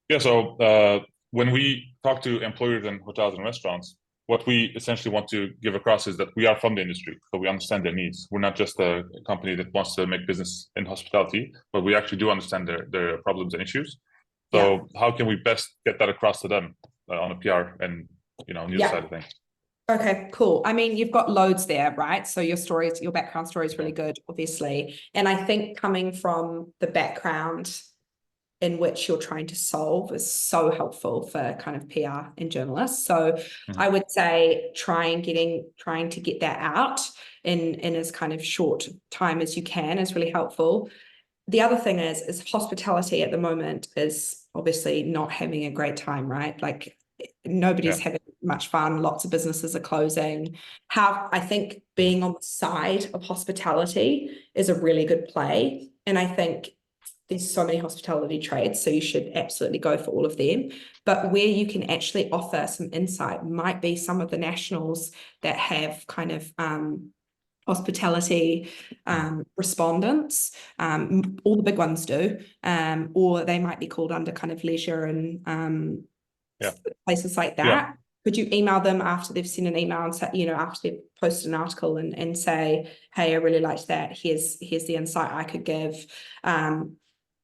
yeah. So when we talk to employers and hotels and restaurants, what we essentially want to give across is that we are from the industry, so we understand their needs. We're not just a company that wants to make business in hospitality, but we actually do understand their problems and issues. So how can we best get that across to them on a PR and news side of things? Okay, cool. I mean, you've got loads there, right? So your background story is really good, obviously. And I think coming from the background in which you're trying to solve is so helpful for kind of PR and journalists. So I would say trying to get that out in as kind of short time as you can is really helpful. The other thing is hospitality at the moment is obviously not having a great time, right? Like nobody's having much fun. Lots of businesses are closing. I think being on the side of hospitality is a really good play. And I think there's so many hospitality trades, so you should absolutely go for all of them. But where you can actually offer some insight might be some of the nationals that have kind of hospitality respondents. All the big ones do, or they might be called under kind of leisure and places like that. Could you email them after they've sent an email and say, after they've posted an article and say, hey, I really liked that. Here's the insight I could give.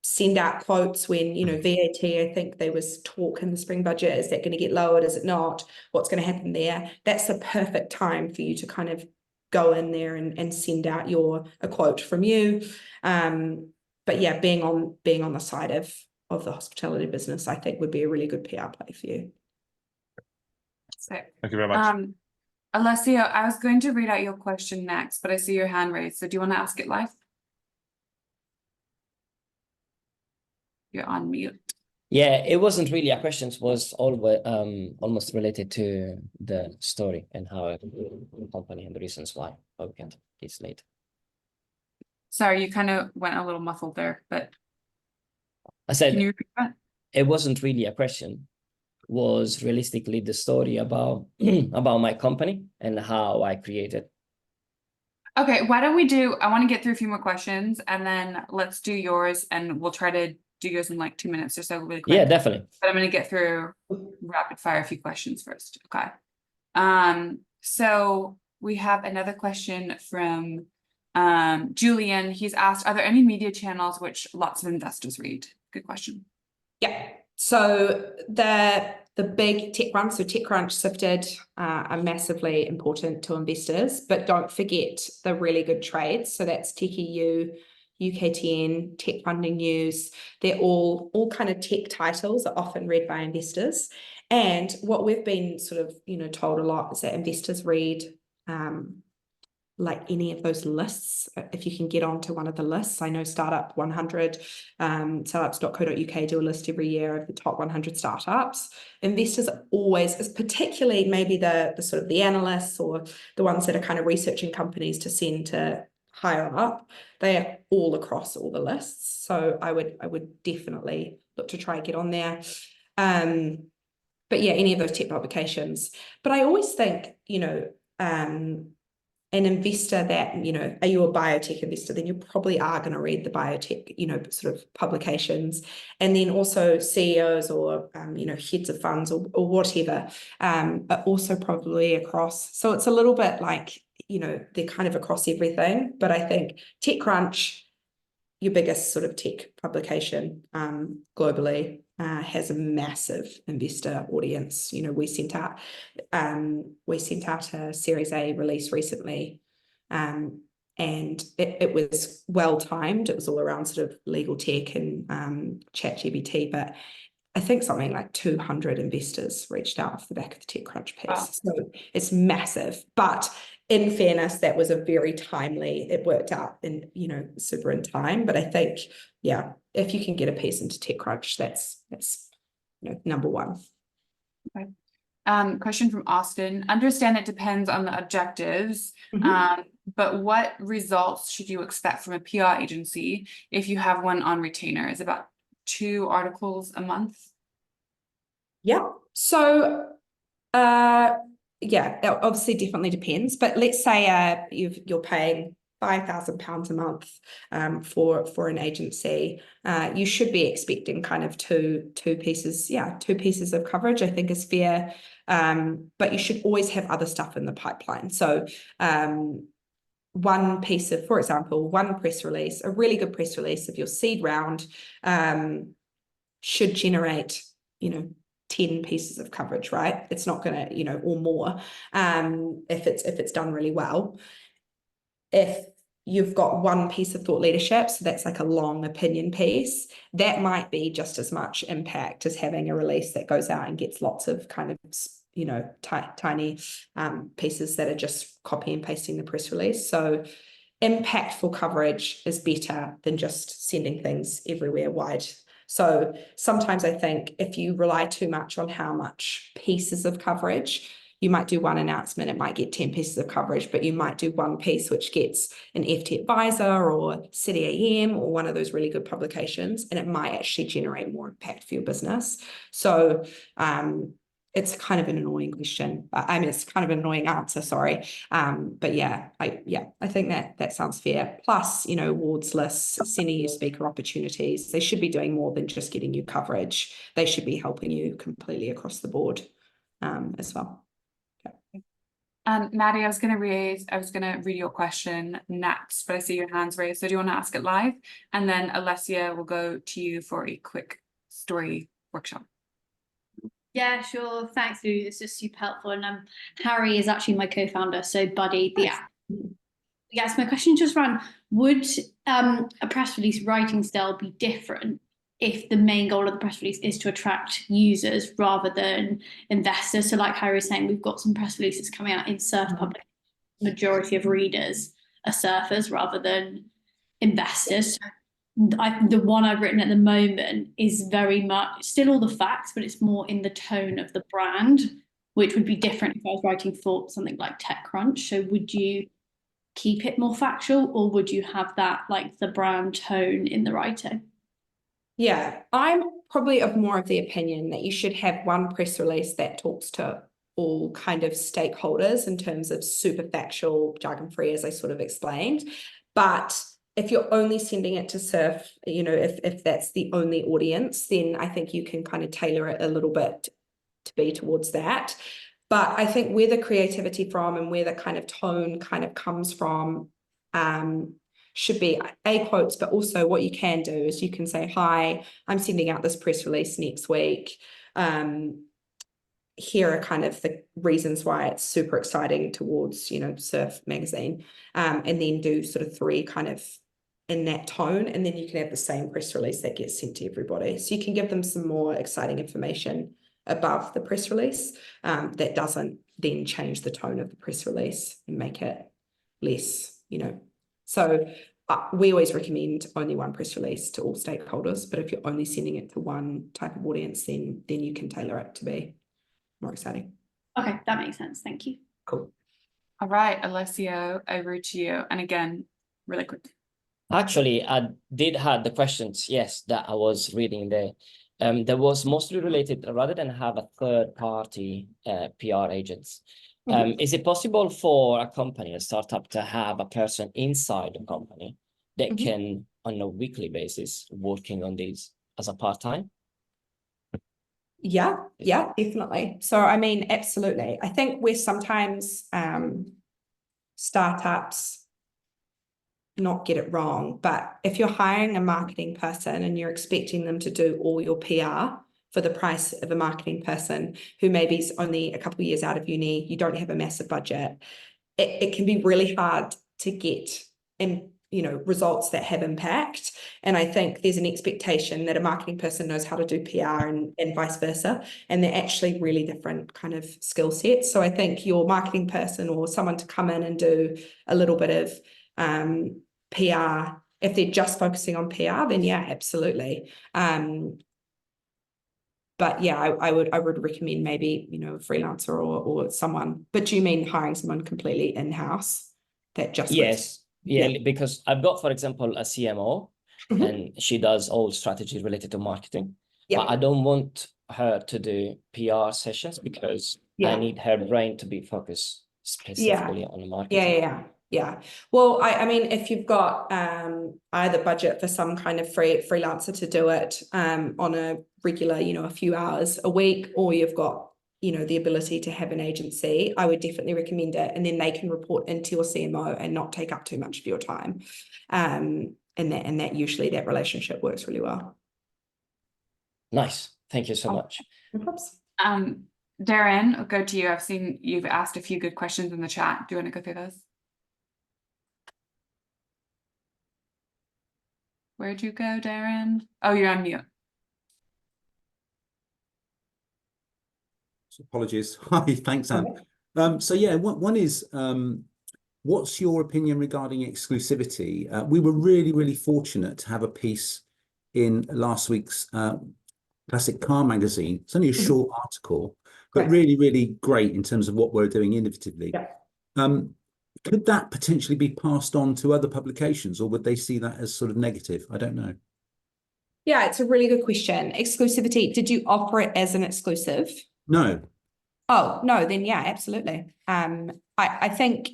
Send out quotes when, VAT, I think there was talk in the spring budget. Is that going to get lowered? Is it not? What's going to happen there? That's the perfect time for you to kind of go in there and send out a quote from you. But yeah, being on the side of the hospitality business, I think would be a really good PR play for you. So, thank you very much. Alessio, I was going to read out your question next, but I see your hand raised. So do you want to ask it live? You're on mute. Yeah, it wasn't really a question. It was almost related to the story and how the company and the reasons why. But we can talk this later. Sorry, you kind of went a little muffled there, but I said, can you repeat that? It wasn't really a question. It was realistically the story about about my company and how I created. Okay, why don't I want to get through a few more questions and then let's do yours and we'll try to do yours in like 2 minutes or so really quick. Yeah, definitely. But I'm going to get through rapid fire a few questions first. Okay. So we have another question from Julian. He's asked, are there any media channels which lots of investors read? Good question. Yeah. So the big tech ones, so TechCrunch, Sifted, are massively important to investors, but don't forget the really good trades. So that's TechEU, UK10, Tech Funding News. They're all kind of tech titles are often read by investors. And what we've been sort of, told a lot is that investors read like any of those lists. If you can get onto one of the lists, I know Startup 100, startups.co.uk do a list every year of the top 100 startups. Investors are always, particularly maybe the sort of the analysts or the ones that are kind of researching companies to send to higher up, they are all across all the lists. So I would definitely look to try and get on there. But yeah, any of those tech publications. But I always think, an investor that, are you a biotech investor? Then you probably are going to read the biotech, sort of publications, and then also CEOs or, heads of funds or whatever, but also probably across. So it's a little bit like, they're kind of across everything. But I think TechCrunch, your biggest sort of tech publication globally, has a massive investor audience. We sent out a Series A release recently, and it was well timed. It was all around sort of legal tech and ChatGPT, but I think something like 200 investors reached out off the back of the TechCrunch piece. Wow. So it's massive, but in fairness, that was a very timely, it worked out in, super in time. But I think, yeah, if you can get a piece into TechCrunch, that's number one. Okay. Question from Austin. Understand it depends on the objectives, Mhm. but what results should you expect from a PR agency if you have one on retainer? Is it about 2 articles a month? Yeah. So, yeah, it obviously definitely depends. But let's say you're paying £5,000 a month for an agency. You should be expecting kind of two pieces. Yeah, 2 pieces of coverage, I think is fair. But you should always have other stuff in the pipeline. So one piece of, for example, one press release, a really good press release of your seed round should generate, 10 pieces of coverage, right? It's not going to, or more, if it's done really well. If you've got one piece of thought leadership, so that's like a long opinion piece, that might be just as much impact as having a release that goes out and gets lots of kind of, tiny pieces that are just copy and pasting the press release. So impactful coverage is better than just sending things everywhere wide. So sometimes I think if you rely too much on how much pieces of coverage, you might do one announcement, it might get 10 pieces of coverage, but you might do one piece which gets an FT Advisor or City AM or one of those really good publications, and it might actually generate more impact for your business. So it's kind of an annoying question. I mean, it's kind of an annoying answer, sorry. But yeah, I think that sounds fair. Plus, awards lists, sending you speaker opportunities, they should be doing more than just getting you coverage. They should be helping you completely across the board as well. Maddie, I was gonna read your question next, but I see your hands raised. So do you want to ask it live? And then Alessia will go to you for a quick story workshop. Yeah, sure. Thanks, Lulu. This is super helpful. And Harry is actually my co-founder, so Buddy, the app. Yes, my question just ran, would a press release writing style be different if the main goal of the press release is to attract users rather than investors? So like Harry was saying, we've got some press releases coming out in surf public. Majority of readers are surfers rather than investors. The one I've written at the moment is very much still all the facts, but it's more in the tone of the brand, which would be different if I was writing for something like TechCrunch. So would you keep it more factual, or would you have that like the brand tone in the writing? Yeah, I'm probably of more of the opinion that you should have one press release that talks to all kind of stakeholders in terms of super factual, jargon-free, as I sort of explained. But if you're only sending it to surf, if that's the only audience, then I think you can kind of tailor it a little bit to be towards that. But I think where the creativity from and where the kind of tone kind of comes from should be quotes, but also what you can do is you can say, hi, I'm sending out this press release next week. Here are kind of the reasons why it's super exciting towards, Surf Magazine, and then do sort of 3 kind of in that tone, and then you can have the same press release that gets sent to everybody. So you can give them some more exciting information above the press release that doesn't then change the tone of the press release and make it less, So we always recommend only one press release to all stakeholders, but if you're only sending it to one type of audience, then you can tailor it to be more exciting. Okay, that makes sense. Thank you. Cool. All right, Alessio, over to you. And again, really quick. Actually, I did have the questions, yes, that I was reading there. There was mostly related, rather than have a third-party PR agents. Is it possible for a company, a startup, to have a person inside the company that can, on a weekly basis, working on these as a part-time? Yeah, definitely. So, I mean, absolutely. I think we're sometimes startups not get it wrong, but if you're hiring a marketing person and you're expecting them to do all your PR for the price of a marketing person who maybe is only a couple of years out of uni, you don't have a massive budget, it can be really hard to get results that have impact. And I think there's an expectation that a marketing person knows how to do PR and vice versa, and they're actually really different kind of skill sets. So I think your marketing person or someone to come in and do a little bit of PR, if they're just focusing on PR, then yeah, absolutely. But yeah, I would recommend maybe, you know, a freelancer or someone. But do you mean hiring someone completely in-house that just works? Yes, yeah, Yeah. because I've got, for example, a CMO, Mhm. and she does all strategy related to marketing. Yeah. But I don't want her to do PR sessions because I Yeah. need her brain to be focused specifically on the marketing. Yeah. Well, I mean, if you've got either budget for some kind of freelancer to do it on a regular, you know, a few hours a week, or you've got, you know, the ability to have an agency, I would definitely recommend it. And then they can report into your CMO and not take up too much of your time. And that usually that relationship works really well. Nice. Thank you so much. No problems. Darren, I'll go to you. I've seen you've asked a few good questions in the chat. Do you want to go through those? Where'd you go, Darren? Oh, you're on mute. Apologies. Hi, thanks, Anne. So yeah, one is, what's your opinion regarding exclusivity? We were really fortunate to have a piece in last week's Classic Car magazine. It's only a short article, but really great in terms of what we're doing innovatively. Yeah. Could that potentially be passed on to other publications, or would they see that as sort of negative? I don't know. Yeah, it's a really good question. Exclusivity, did you offer it as an exclusive? No. Oh, no, then yeah, absolutely. I think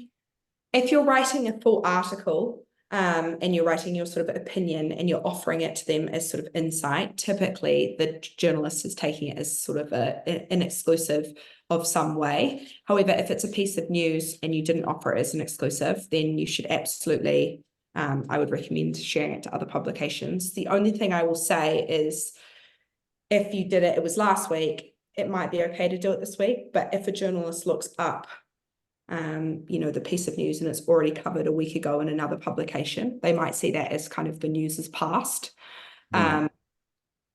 if you're writing a full article, and you're writing your sort of opinion and you're offering it to them as sort of insight, typically the journalist is taking it as sort of an exclusive of some way. However, if it's a piece of news and you didn't offer it as an exclusive, then you should absolutely, I would recommend sharing it to other publications. The only thing I will say is if you did it, it was last week, it might be okay to do it this week. But if a journalist looks up you know, the piece of news and it's already covered a week ago in another publication, they might see that as kind of the news is past.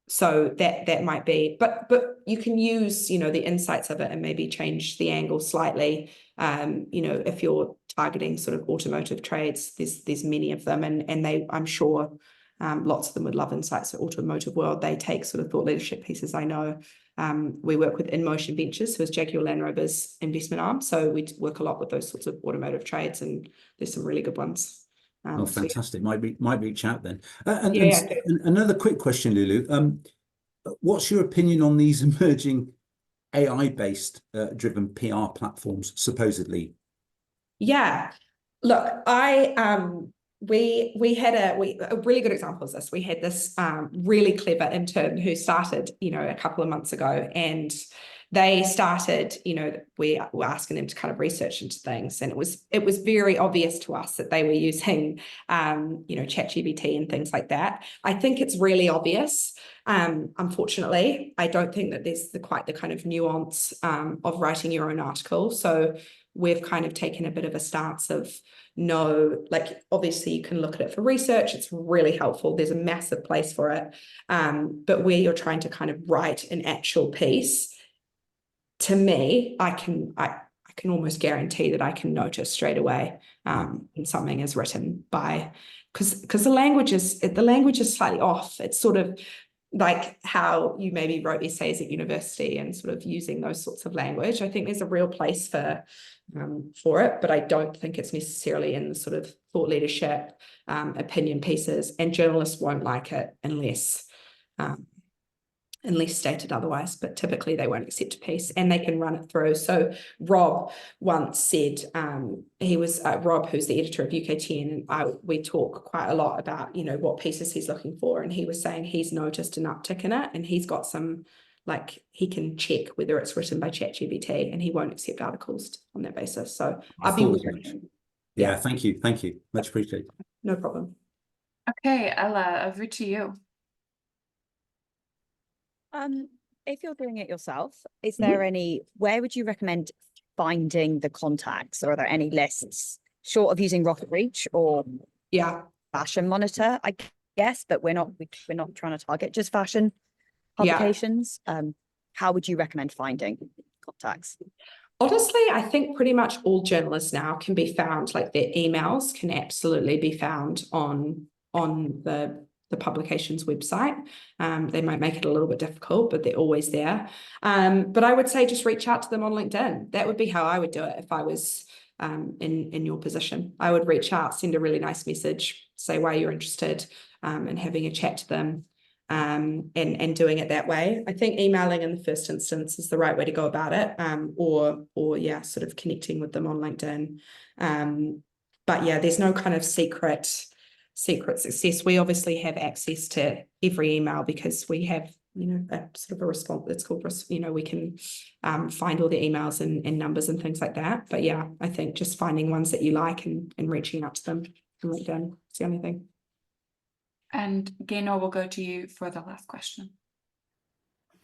So that might be, but you can use, you know, the insights of it and maybe change the angle slightly. You know, if you're targeting sort of automotive trades, there's many of them, and they, I'm sure, lots of them would love insights to automotive world. They take sort of thought leadership pieces. I know we work with In Motion Ventures, who is Jaguar Land Rover's investment arm. So we work a lot with those sorts of automotive trades, and there's some really good ones. Oh, fantastic. So, yeah. Might reach out then. And another quick question, Lulu. What's your opinion on these emerging AI-based driven PR platforms, supposedly? Yeah, look, we had a really good example of this. We had this really clever intern who started, you know, a couple of months ago, and they started, you know, we were asking them to kind of research into things, and it was very obvious to us that they were using, you know, ChatGPT and things like that. I think it's really obvious. Unfortunately, I don't think that there's quite the kind of nuance of writing your own article. So we've kind of taken a bit of a stance of no, like obviously you can look at it for research. It's really helpful. There's a massive place for it. But where you're trying to kind of write an actual piece, to me, I can almost guarantee that I can notice straight away when something is written by, because the language is slightly off. It's sort of like how you maybe wrote essays at university and sort of using those sorts of language. I think there's a real place for it, but I don't think it's necessarily in the sort of thought leadership, opinion pieces, and journalists won't like it unless stated otherwise, but typically they won't accept a piece and they can run it through. So Rob once said, he was Rob, who's the editor of UK10, and we talk quite a lot about, you know, what pieces he's looking for, and he was saying he's noticed an uptick in it, and he's got some, like, he can check whether it's written by ChatGPT, and he won't accept articles on that basis. So I'll be wondering. Yeah, thank you, much appreciated. No problem. Okay, Ella, over to you. If you're doing it yourself, is there where would you recommend finding the contacts, or are there any lists short of using Rocket Reach or Fashion Monitor, I guess, but we're not trying to target just fashion publications. How would you recommend finding contacts? Honestly, I think pretty much all journalists now can be found, like their emails can absolutely be found on the the publication's website. They might make it a little bit difficult, but they're always there. But I would say just reach out to them on LinkedIn. That would be how I would do it if I was in your position. I would reach out, send a really nice message, say why you're interested, and having a chat to them, and doing it that way. I think emailing in the first instance is the right way to go about it, or yeah, sort of connecting with them on LinkedIn. But yeah, there's no kind of secret success. We obviously have access to every email because we have, you know, a sort of a response that's called, you know, we can find all the emails and numbers and things like that. But yeah, I think just finding ones that you like and reaching out to them on LinkedIn is the only thing. And Gaynor, will go to you for the last question.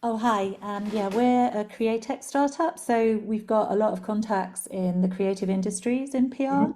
Oh, hi. Yeah, we're a createch startup. So we've got a lot of contacts in the creative industries in PR,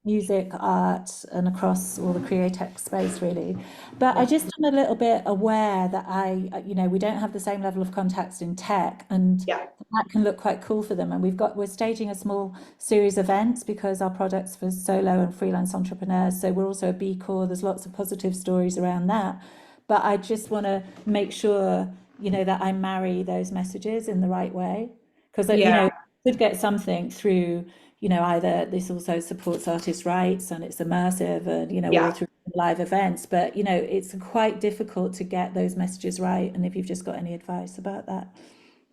music, art, and across all the createch space, really. But I just am a little bit aware that you know, we don't have the same level of contacts in tech, and that can look quite cool for them. And we're staging a small series of events because our product's for solo and freelance entrepreneurs. So we're also a B Corp. There's lots of positive stories around that. But I just want to make sure, you know, that I marry those messages in the right way, because you know, you could get something through, you know, either this also supports artists' rights and it's immersive and, you know, all through live events, but you know, it's quite difficult to get those messages right. And if you've just got any advice about that.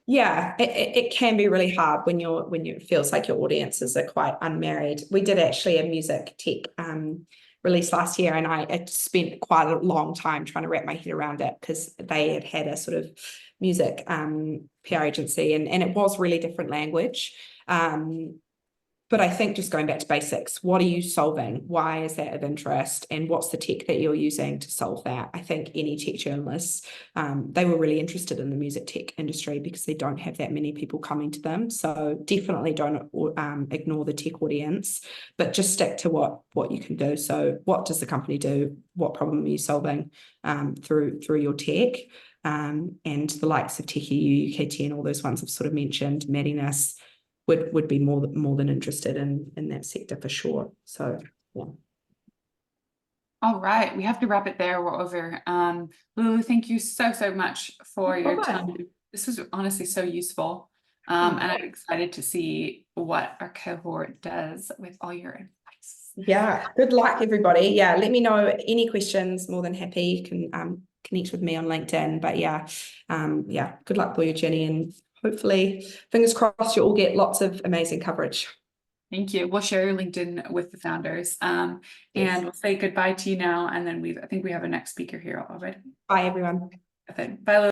Yeah, it can be really hard when it feels like your audiences are quite unmarried. We did actually a music tech release last year, and I spent quite a long time trying to wrap my head around it because they had a sort of music PR agency, and it was really different language. But I think just going back to basics, what are you solving? Why is that of interest? And what's the tech that you're using to solve that? I think any tech journalists, they were really interested in the music tech industry because they don't have that many people coming to them. So definitely don't ignore the tech audience, but just stick to what you can do. So what does the company do? What problem are you solving through your tech? And the likes of TechEU, UK10, all those ones I've sort of mentioned, Maddiness, would be more than interested in that sector for sure. So yeah. All right, we have to wrap it there. We're over. Lulu, thank you so much for your time. This was honestly so useful. And I'm excited to see what our cohort does with all your advice. Yeah, good luck everybody. Yeah, let me know any questions. More than happy. You can connect with me on LinkedIn. But yeah, good luck for your journey, and hopefully, fingers crossed, you all get lots of amazing coverage. Thank you. We'll share your LinkedIn with the founders. And we'll say goodbye to you now. And then I think we have a next speaker here already. Bye, everyone. Bye, Lulu.